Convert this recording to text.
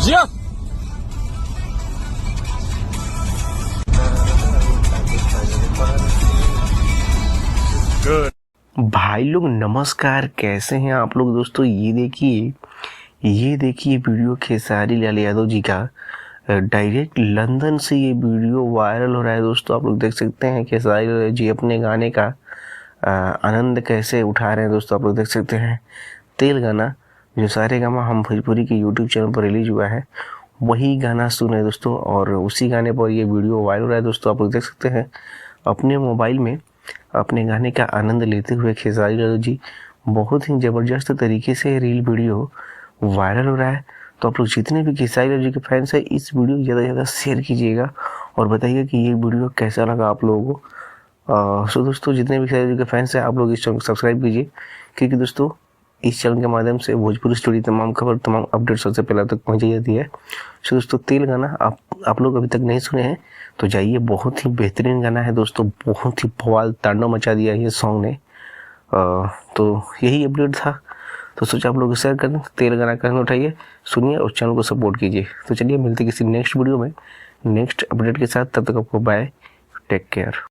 जिया। भाई लोग नमस्कार, कैसे हैं आप लोग दोस्तों। ये देखिए वीडियो खेसारी लाल यादव जी का डायरेक्ट लंदन से ये वीडियो वायरल हो रहा है दोस्तों। आप लोग देख सकते हैं खेसारी लाल जी अपने गाने का आनंद कैसे उठा रहे हैं दोस्तों। आप लोग देख सकते हैं तेल गाना जो सारेगामा हम भोजपुरी के यूट्यूब चैनल पर रिलीज हुआ है, वही गाना सुने दोस्तों, और उसी गाने पर ये वीडियो वायरल हो रहा है दोस्तों। आप लोग देख सकते हैं अपने मोबाइल में अपने गाने का आनंद लेते हुए खेसारी लाल जी बहुत ही ज़बरदस्त तरीके से रील वीडियो वायरल हो रहा है। तो आप लोग जितने भी खेसारी लाल जी के फैंस हैं, इस वीडियो को ज़्यादा से ज़्यादा शेयर कीजिएगा और बताइएगा कि ये वीडियो कैसा लगा आप लोगों को। सो दोस्तों, जितने भी खेसारी लाल जी के फैंस हैं, आप लोग इस चैनल को सब्सक्राइब कीजिए, क्योंकि दोस्तों इस चैनल के माध्यम से भोजपुरी स्टोरी तमाम खबर, तमाम अपडेट सबसे पहले तक पहुँचाई जाती है। सो दोस्तों, तेल गाना आप लोग अभी तक नहीं सुने हैं तो जाइए, बहुत ही बेहतरीन गाना है दोस्तों, बहुत ही बवाल तांडव मचा दिया ये सॉन्ग ने। तो यही अपडेट था, तो सोचा आप लोग शेयर करें। तेल गाना कहना उठाइए, सुनिए और चैनल को सपोर्ट कीजिए। तो चलिए मिलते किसी नेक्स्ट वीडियो में नेक्स्ट अपडेट के साथ, तब तक आपको बाय, टेक केयर।